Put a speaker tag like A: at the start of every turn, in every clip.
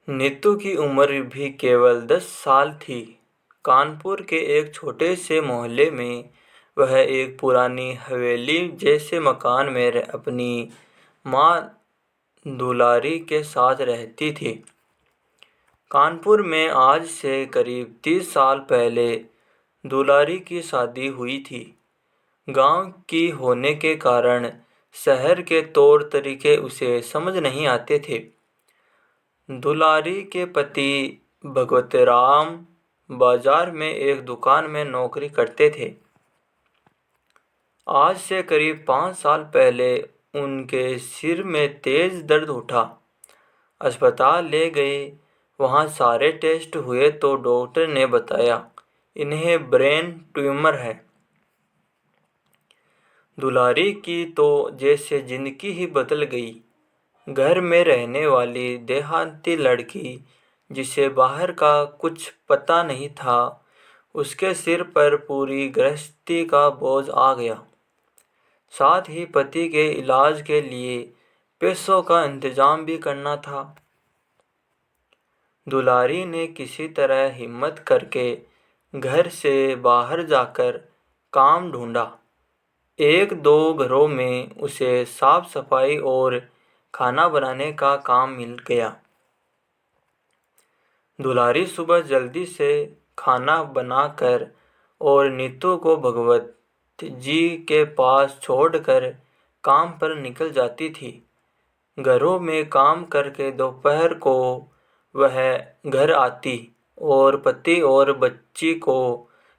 A: नीतू की उम्र भी केवल 10 साल थी। कानपुर के एक छोटे से मोहल्ले में वह एक पुरानी हवेली जैसे मकान में अपनी माँ दुलारी के साथ रहती थी। कानपुर में आज से करीब 30 साल पहले दुलारी की शादी हुई थी। गांव की होने के कारण शहर के तौर तरीके उसे समझ नहीं आते थे। दुलारी के पति भगवतराम बाजार में एक दुकान में नौकरी करते थे। आज से करीब 5 साल पहले उनके सिर में तेज दर्द उठा। अस्पताल ले गए। वहाँ सारे टेस्ट हुए तो डॉक्टर ने बताया इन्हें ब्रेन ट्यूमर है। दुलारी की तो जैसे जिंदगी ही बदल गई। घर में रहने वाली देहाती लड़की जिसे बाहर का कुछ पता नहीं था, उसके सिर पर पूरी गृहस्थी का बोझ आ गया। साथ ही पति के इलाज के लिए पैसों का इंतजाम भी करना था। दुलारी ने किसी तरह हिम्मत करके घर से बाहर जाकर काम ढूंढा। एक दो घरों में उसे साफ सफाई और खाना बनाने का काम मिल गया। दुलारी सुबह जल्दी से खाना बनाकर और नीतू को भगवत जी के पास छोड़कर काम पर निकल जाती थी। घरों में काम करके दोपहर को वह घर आती और पति और बच्ची को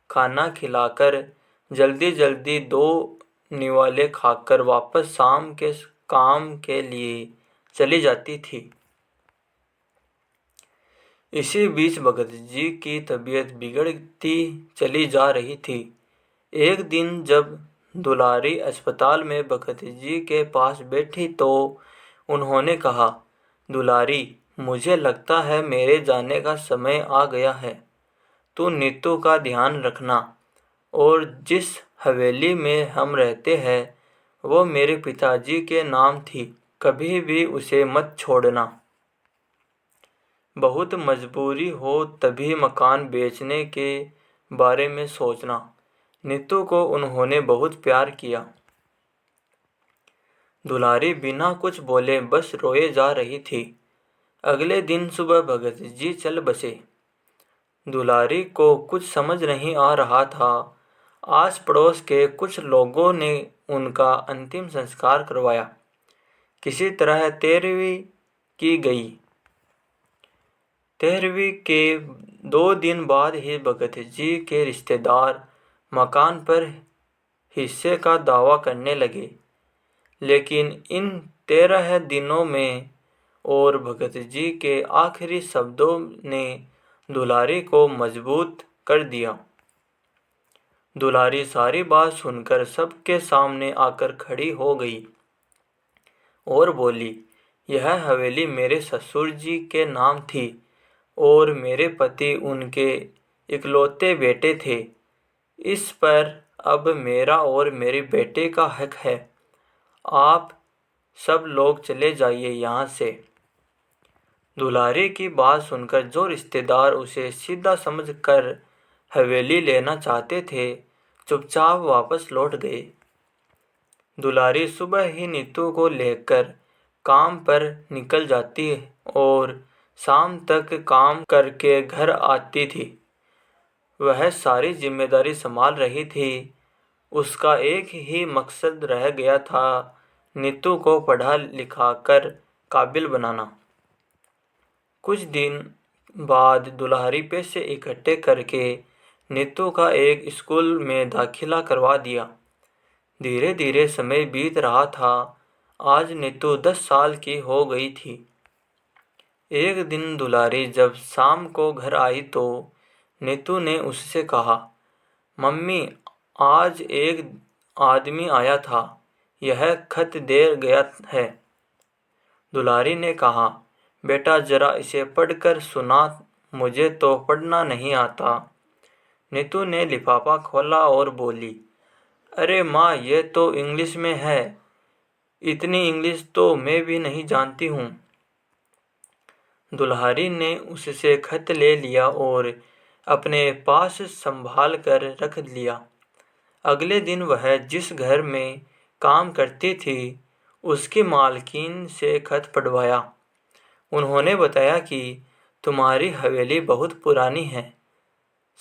A: खाना खिलाकर जल्दी जल्दी दो निवाले खाकर वापस शाम के काम के लिए चली जाती थी। इसी बीच भगत जी की तबीयत बिगड़ती चली जा रही थी। एक दिन जब दुलारी अस्पताल में भगत जी के पास बैठी तो उन्होंने कहा, दुलारी, मुझे लगता है मेरे जाने का समय आ गया है। तू नीतू का ध्यान रखना और जिस हवेली में हम रहते हैं वो मेरे पिताजी के नाम थी। कभी भी उसे मत छोड़ना। बहुत मजबूरी हो तभी मकान बेचने के बारे में सोचना। नीतू को उन्होंने बहुत प्यार किया। दुलारी बिना कुछ बोले बस रोए जा रही थी। अगले दिन सुबह भगत जी चल बसे। दुलारी को कुछ समझ नहीं आ रहा था। आस पड़ोस के कुछ लोगों ने उनका अंतिम संस्कार करवाया। किसी तरह 13वीं की गई। 13वीं के 2 दिन बाद ही भगत जी के रिश्तेदार मकान पर हिस्से का दावा करने लगे। लेकिन इन 13 दिनों में और भगत जी के आखिरी शब्दों ने दुलारी को मजबूत कर दिया। दुलारी सारी बात सुनकर सबके सामने आकर खड़ी हो गई और बोली, यह हवेली मेरे ससुर जी के नाम थी और मेरे पति उनके इकलौते बेटे थे। इस पर अब मेरा और मेरे बेटे का हक है। आप सब लोग चले जाइए यहाँ से। दुलारी की बात सुनकर जो रिश्तेदार उसे सीधा समझकर हवेली लेना चाहते थे, चुपचाप वापस लौट गए। दुलारी सुबह ही नीतू को लेकर काम पर निकल जाती और शाम तक काम करके घर आती थी। वह सारी जिम्मेदारी संभाल रही थी। उसका एक ही मकसद रह गया था, नीतू को पढ़ा लिखा कर काबिल बनाना। कुछ दिन बाद दुलारी पैसे इकट्ठे करके नीतू का एक स्कूल में दाखिला करवा दिया। धीरे धीरे समय बीत रहा था। आज नीतू 10 साल की हो गई थी। एक दिन दुलारी जब शाम को घर आई तो नीतू ने उससे कहा, मम्मी, आज एक आदमी आया था, यह खत दे गया है। दुलारी ने कहा, बेटा जरा इसे पढ़कर सुना, मुझे तो पढ़ना नहीं आता। नीतू ने लिफाफा खोला और बोली, अरे माँ, ये तो इंग्लिश में है। इतनी इंग्लिश तो मैं भी नहीं जानती हूँ। दुल्हारी ने उससे खत ले लिया और अपने पास संभाल कर रख लिया। अगले दिन वह जिस घर में काम करती थी उसकी मालकिन से खत पढ़वाया। उन्होंने बताया कि तुम्हारी हवेली बहुत पुरानी है,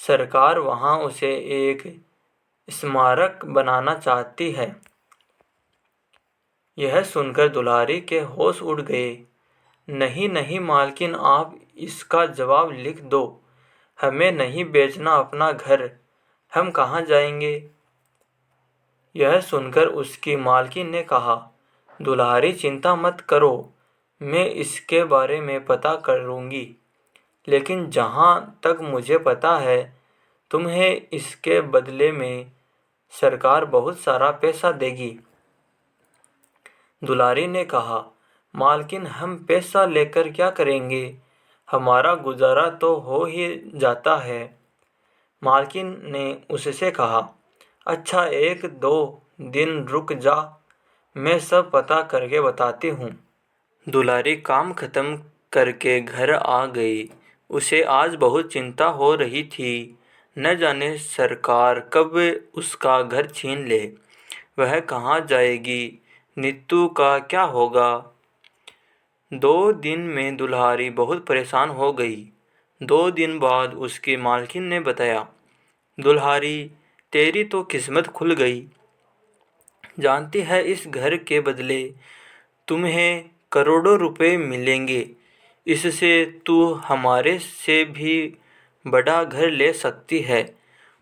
A: सरकार वहाँ उसे एक स्मारक बनाना चाहती है। यह सुनकर दुल्हारी के होश उड़ गए। नहीं नहीं मालकिन, आप इसका जवाब लिख दो। हमें नहीं बेचना अपना घर, हम कहाँ जाएंगे? यह सुनकर उसकी मालकिन ने कहा, दुल्हारी चिंता मत करो, मैं इसके बारे में पता करूँगी, लेकिन जहाँ तक मुझे पता है तुम्हें इसके बदले में सरकार बहुत सारा पैसा देगी। दुलारी ने कहा, मालकिन हम पैसा लेकर क्या करेंगे, हमारा गुजारा तो हो ही जाता है। मालकिन ने उससे कहा, अच्छा 1-2 दिन रुक जा, मैं सब पता करके बताती हूँ। दुलारी काम खत्म करके घर आ गई। उसे आज बहुत चिंता हो रही थी, न जाने सरकार कब उसका घर छीन ले। वह कहाँ जाएगी, नीतू का क्या होगा। 2 दिन में दुल्हारी बहुत परेशान हो गई। 2 दिन बाद उसकी मालकिन ने बताया, दुल्हारी तेरी तो किस्मत खुल गई। जानती है इस घर के बदले तुम्हें करोड़ों रुपए मिलेंगे। इससे तू हमारे से भी बड़ा घर ले सकती है।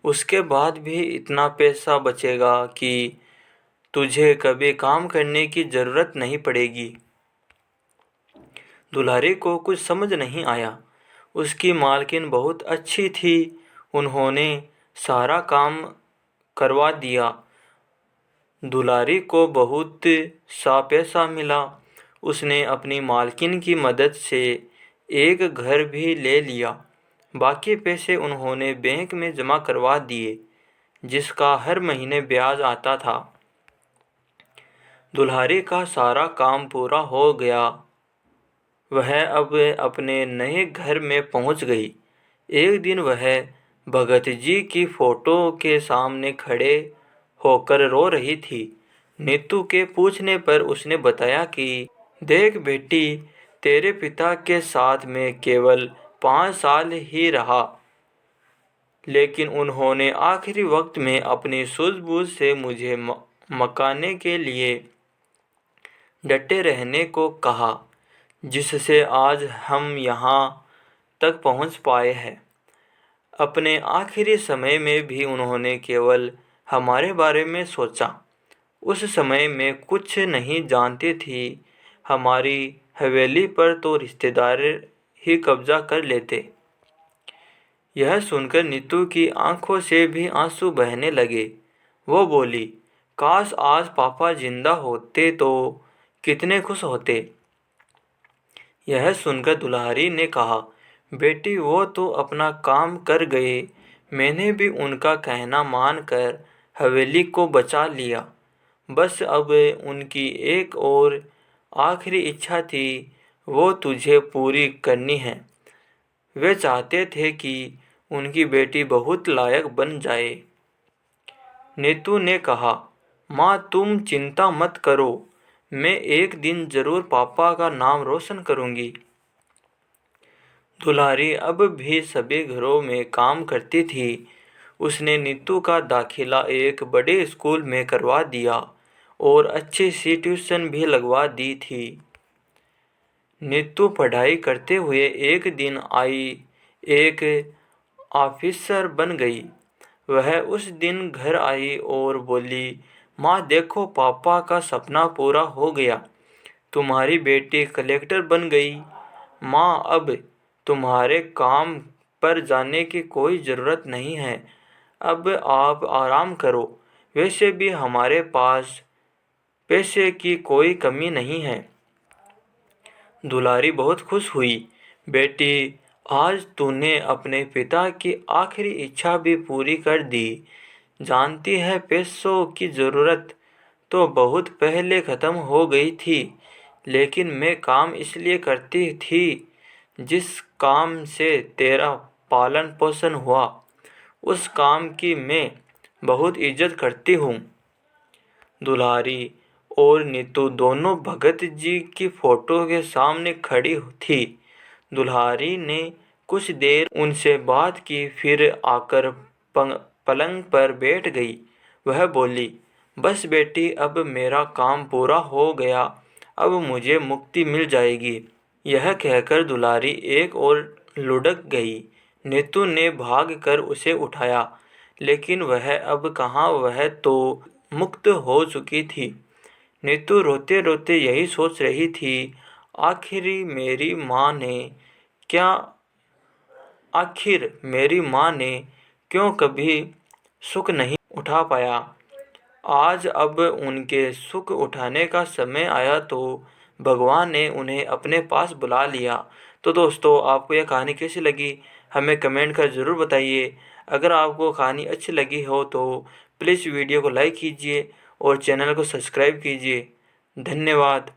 A: उसके बाद भी इतना पैसा बचेगा कि तुझे कभी काम करने की ज़रूरत नहीं पड़ेगी। दुल्हारी को कुछ समझ नहीं आया। उसकी मालकिन बहुत अच्छी थी, उन्होंने सारा काम करवा दिया। दुलारी को बहुत सा पैसा मिला। उसने अपनी मालकिन की मदद से एक घर भी ले लिया। बाकी पैसे उन्होंने बैंक में जमा करवा दिए, जिसका हर महीने ब्याज आता था। दुल्हारी का सारा काम पूरा हो गया। वह अब अपने नए घर में पहुंच गई। एक दिन वह भगत जी की फोटो के सामने खड़े होकर रो रही थी। नीतू के पूछने पर उसने बताया कि देख बेटी, तेरे पिता के साथ मैं केवल 5 साल ही रहा, लेकिन उन्होंने आखिरी वक्त में अपनी सूझबूझ से मुझे मकाने के लिए डटे रहने को कहा, जिससे आज हम यहाँ तक पहुँच पाए हैं। अपने आखिरी समय में भी उन्होंने केवल हमारे बारे में सोचा। उस समय में कुछ नहीं जानती थी, हमारी हवेली पर तो रिश्तेदार ही कब्जा कर लेते। यह सुनकर नीतू की आंखों से भी आंसू बहने लगे। वो बोली, काश आज पापा जिंदा होते तो कितने खुश होते। यह सुनकर दुल्हारी ने कहा, बेटी वो तो अपना काम कर गए, मैंने भी उनका कहना मानकर हवेली को बचा लिया। बस अब उनकी एक और आखिरी इच्छा थी, वो तुझे पूरी करनी है। वे चाहते थे कि उनकी बेटी बहुत लायक बन जाए। नीतू ने कहा, माँ तुम चिंता मत करो, मैं एक दिन जरूर पापा का नाम रोशन करूँगी। दुल्हारी अब भी सभी घरों में काम करती थी। उसने नीतू का दाखिला एक बड़े स्कूल में करवा दिया और अच्छी सी ट्यूशन भी लगवा दी थी। नीतू पढ़ाई करते हुए एक दिन आई एक ऑफिसर बन गई। वह उस दिन घर आई और बोली, माँ देखो पापा का सपना पूरा हो गया, तुम्हारी बेटी कलेक्टर बन गई। माँ अब तुम्हारे काम पर जाने की कोई ज़रूरत नहीं है, अब आप आराम करो। वैसे भी हमारे पास पैसे की कोई कमी नहीं है। दुलारी बहुत खुश हुई। बेटी, आज तूने अपने पिता की आखिरी इच्छा भी पूरी कर दी। जानती है पैसों की ज़रूरत तो बहुत पहले ख़त्म हो गई थी, लेकिन मैं काम इसलिए करती थी जिस काम से तेरा पालन पोषण हुआ उस काम की मैं बहुत इज्जत करती हूँ। दुल्हारी और नीतू दोनों भगत जी की फोटो के सामने खड़ी थी। दुल्हारी ने कुछ देर उनसे बात की, फिर आकर पलंग पर बैठ गई। वह बोली, बस बेटी, अब मेरा काम पूरा हो गया, अब मुझे मुक्ति मिल जाएगी। यह कहकर दुलारी एक और लुढ़क गई। नीतू ने भाग कर उसे उठाया, लेकिन वह अब कहाँ, वह तो मुक्त हो चुकी थी। नीतू रोते रोते यही सोच रही थी, आखिर मेरी माँ ने क्यों कभी सुख नहीं उठा पाया। आज अब उनके सुख उठाने का समय आया तो भगवान ने उन्हें अपने पास बुला लिया। तो दोस्तों, आपको यह कहानी कैसी लगी हमें कमेंट कर ज़रूर बताइए। अगर आपको कहानी अच्छी लगी हो तो प्लीज़ वीडियो को लाइक कीजिए और चैनल को सब्सक्राइब कीजिए। धन्यवाद।